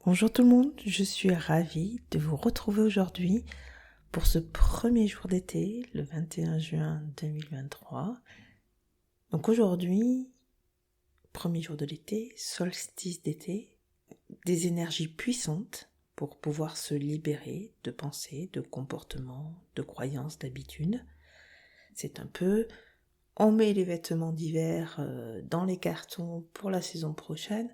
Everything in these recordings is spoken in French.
Bonjour tout le monde, je suis ravie de vous retrouver aujourd'hui pour ce premier jour d'été, le 21 juin 2023. Donc aujourd'hui, premier jour de l'été, solstice d'été, des énergies puissantes pour pouvoir se libérer de pensées, de comportements, de croyances, d'habitudes. C'est un peu, on met les vêtements d'hiver dans les cartons pour la saison prochaine,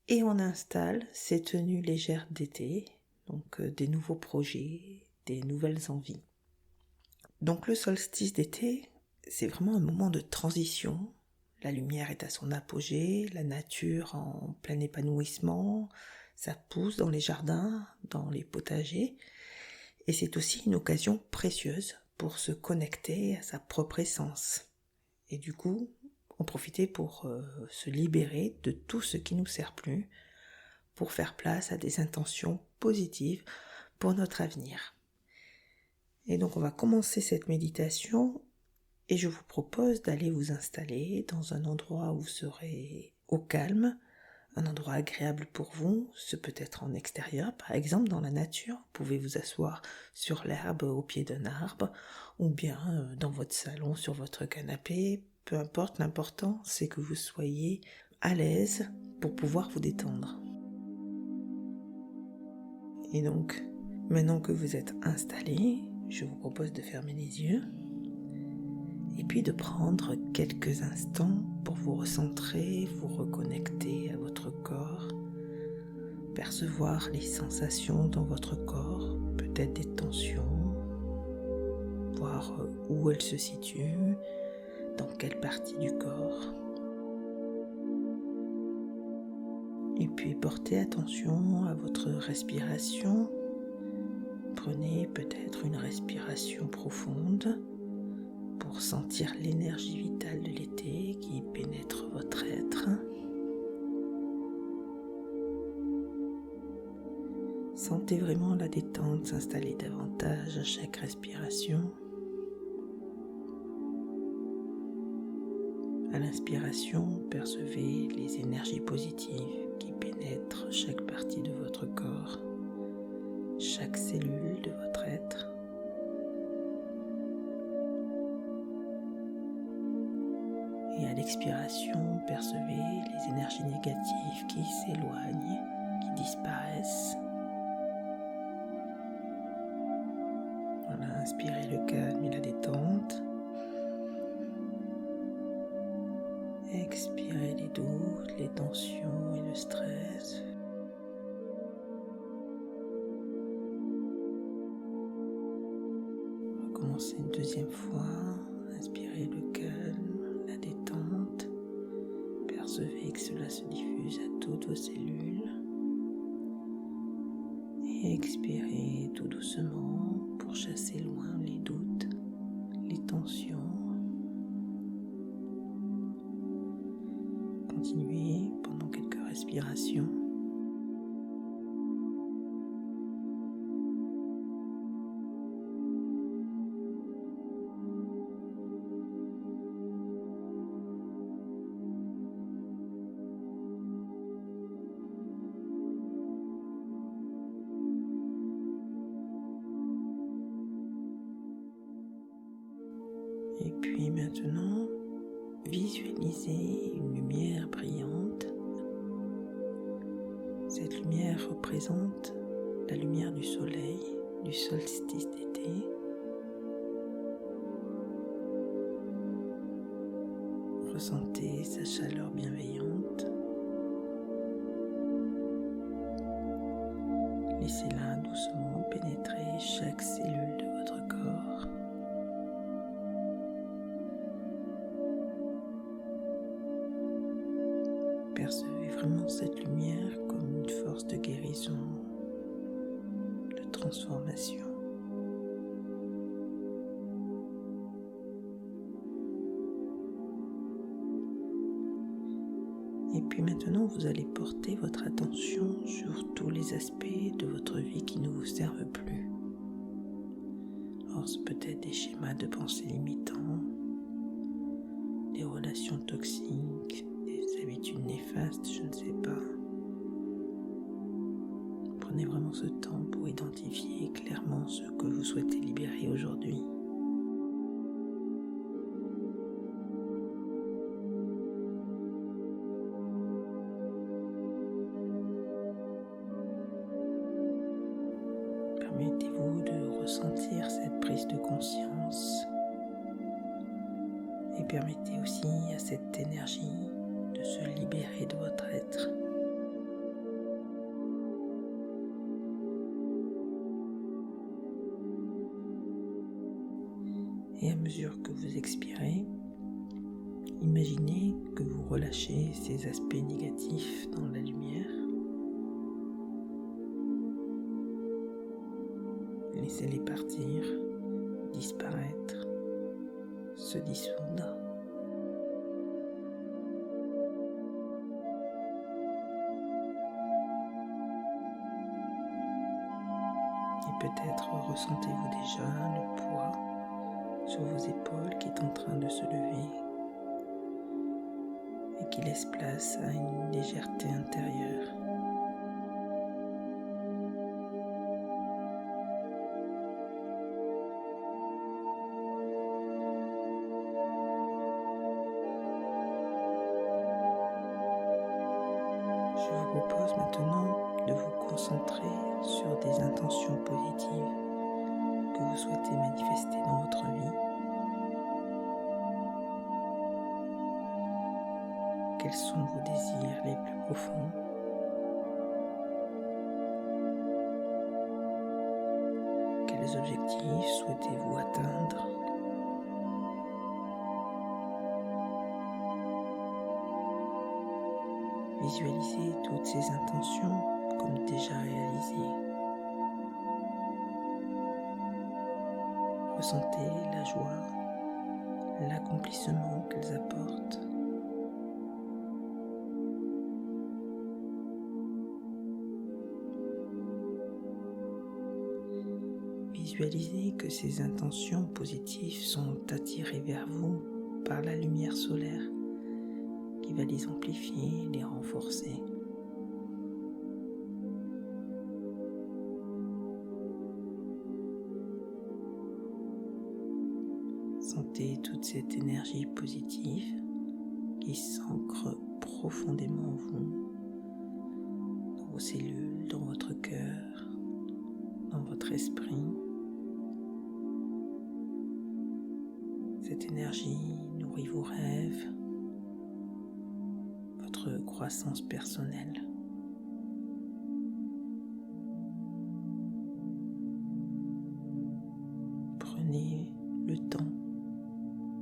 et on installe ces tenues légères d'été, donc des nouveaux projets, des nouvelles envies. Donc le solstice d'été, c'est vraiment un moment de transition. La lumière est à son apogée, la nature en plein épanouissement, ça pousse dans les jardins, dans les potagers, et c'est aussi une occasion précieuse pour se connecter à sa propre essence. Et du coup, en profiter pour se libérer de tout ce qui nous sert plus, pour faire place à des intentions positives pour notre avenir. Et donc on va commencer cette méditation et je vous propose d'aller vous installer dans un endroit où vous serez au calme, un endroit agréable pour vous. Ce peut être en extérieur, par exemple dans la nature. Vous pouvez vous asseoir sur l'herbe au pied d'un arbre ou bien dans votre salon sur votre canapé. Peu importe, l'important c'est que vous soyez à l'aise pour pouvoir vous détendre. Et donc, maintenant que vous êtes installé, je vous propose de fermer les yeux et puis de prendre quelques instants pour vous recentrer, vous reconnecter à votre corps, percevoir les sensations dans votre corps, peut-être des tensions, voir où elles se situent, dans quelle partie du corps. Et puis portez attention à votre respiration. Prenez peut-être une respiration profonde pour sentir l'énergie vitale de l'été qui pénètre votre être. Sentez vraiment la détente s'installer davantage à chaque respiration. À l'inspiration, percevez les énergies positives qui pénètrent chaque partie de votre corps, chaque cellule de votre être. Et à l'expiration, percevez les énergies négatives qui s'éloignent, qui disparaissent. Voilà, inspirez le calme et la détente. Expirez les doutes, les tensions et le stress. Recommencez une deuxième fois. Inspirez le calme, la détente. Percevez que cela se diffuse à toutes vos cellules. Et expirez tout doucement pour chasser loin les doutes, les tensions. Continuez pendant quelques respirations. Et puis maintenant, visualisez une lumière brillante. Cette lumière représente la lumière du soleil, du solstice d'été. Ressentez sa chaleur bienveillante. Laissez-la doucement pénétrer chaque cellule de votre corps. Percevez vraiment cette lumière comme une force de guérison, de transformation. Et puis maintenant, vous allez porter votre attention sur tous les aspects de votre vie qui ne vous servent plus. Alors, c'est peut-être des schémas de pensée limitants, des relations toxiques, des habitudes néfastes, je ne sais pas. Prenez vraiment ce temps pour identifier clairement ce que vous souhaitez libérer aujourd'hui. Permettez-vous de ressentir cette prise de conscience et permettez aussi à cette énergie de se libérer de votre être. Et à mesure que vous expirez, imaginez que vous relâchez ces aspects négatifs dans la lumière. Laissez-les partir, disparaître, se dissoudre. Et peut-être ressentez-vous déjà le poids sur vos épaules qui est en train de se lever et qui laisse place à une légèreté intérieure. Je vous propose maintenant de vous concentrer sur des intentions positives que vous souhaitez manifester dans votre vie. Quels sont vos désirs les plus profonds? Quels objectifs souhaitez-vous atteindre? Visualisez toutes ces intentions comme déjà réalisées. Ressentez la joie, l'accomplissement qu'elles apportent. Visualisez que ces intentions positives sont attirées vers vous par la lumière solaire qui va les amplifier, les renforcer. Sentez toute cette énergie positive qui s'ancre profondément en vous, dans vos cellules, dans votre cœur, dans votre esprit. Cette énergie nourrit vos rêves, votre croissance personnelle. Prenez le temps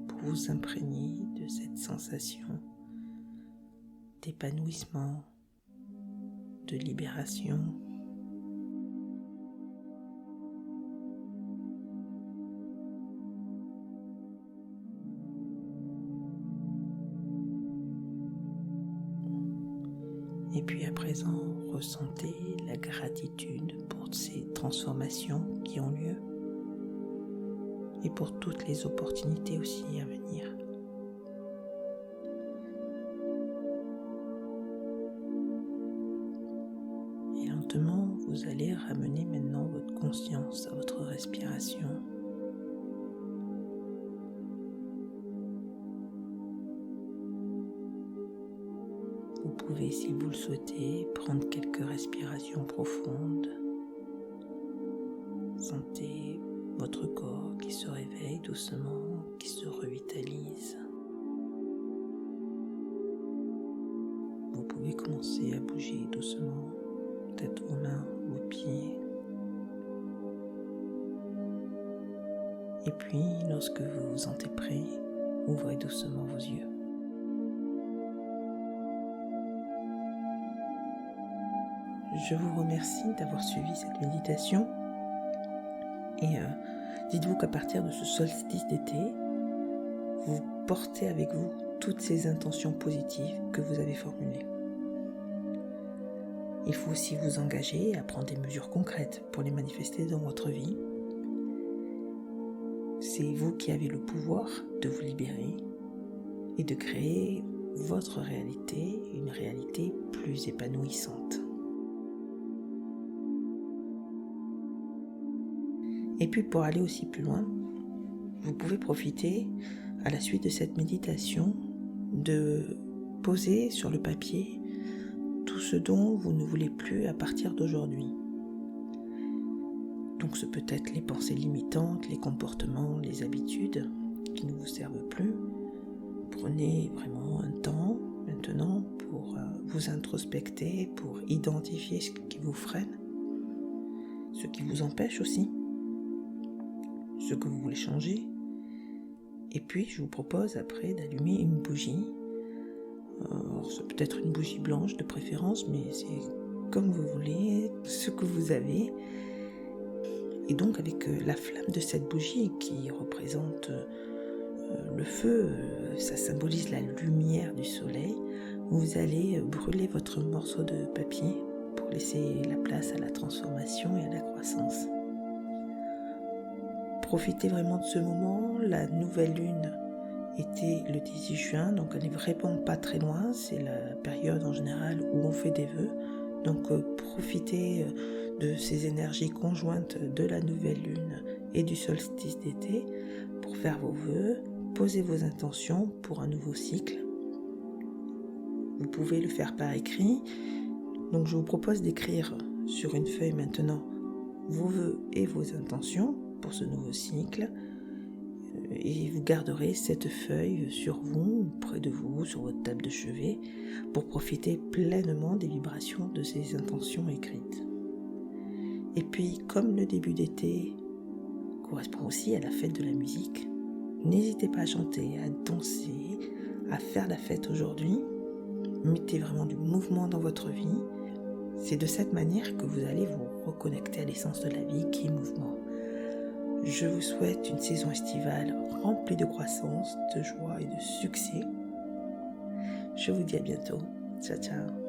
pour vous imprégner de cette sensation d'épanouissement, de libération. Et puis à présent, ressentez la gratitude pour ces transformations qui ont lieu et pour toutes les opportunités aussi à venir. Et lentement, vous allez ramener maintenant votre conscience à votre respiration. Vous pouvez, si vous le souhaitez, prendre quelques respirations profondes. Sentez votre corps qui se réveille doucement, qui se revitalise. Vous pouvez commencer à bouger doucement, peut-être vos mains, vos pieds. Et puis, lorsque vous vous sentez prêt, ouvrez doucement vos yeux. Je vous remercie d'avoir suivi cette méditation et dites-vous qu'à partir de ce solstice d'été, vous portez avec vous toutes ces intentions positives que vous avez formulées. Il faut aussi vous engager à prendre des mesures concrètes pour les manifester dans votre vie. C'est vous qui avez le pouvoir de vous libérer et de créer votre réalité, une réalité plus épanouissante. Et puis pour aller aussi plus loin, vous pouvez profiter à la suite de cette méditation de poser sur le papier tout ce dont vous ne voulez plus à partir d'aujourd'hui. Donc ce peut être les pensées limitantes, les comportements, les habitudes qui ne vous servent plus. Prenez vraiment un temps maintenant pour vous introspecter, pour identifier ce qui vous freine, ce qui vous empêche aussi, ce que vous voulez changer. Et puis je vous propose après d'allumer une bougie. Alors, c'est peut-être une bougie blanche de préférence, mais c'est comme vous voulez, ce que vous avez. Et donc avec la flamme de cette bougie qui représente le feu, ça symbolise la lumière du soleil, vous allez brûler votre morceau de papier pour laisser la place à la transformation et à la croissance. Profitez vraiment de ce moment. La nouvelle lune était le 18 juin, donc elle n'est vraiment pas très loin, c'est la période en général où on fait des vœux. Donc profitez de ces énergies conjointes de la nouvelle lune et du solstice d'été pour faire vos vœux, poser vos intentions pour un nouveau cycle. Vous pouvez le faire par écrit. Donc je vous propose d'écrire sur une feuille maintenant vos vœux et vos intentions pour ce nouveau cycle. Et vous garderez cette feuille sur vous, près de vous, sur votre table de chevet, pour profiter pleinement des vibrations de ces intentions écrites. Et puis, comme le début d'été correspond aussi à la fête de la musique, n'hésitez pas à chanter, à danser, à faire la fête aujourd'hui. Mettez vraiment du mouvement dans votre vie. C'est de cette manière que vous allez vous reconnecter à l'essence de la vie qui est mouvement. Je vous souhaite une saison estivale remplie de croissance, de joie et de succès. Je vous dis à bientôt. Ciao, ciao.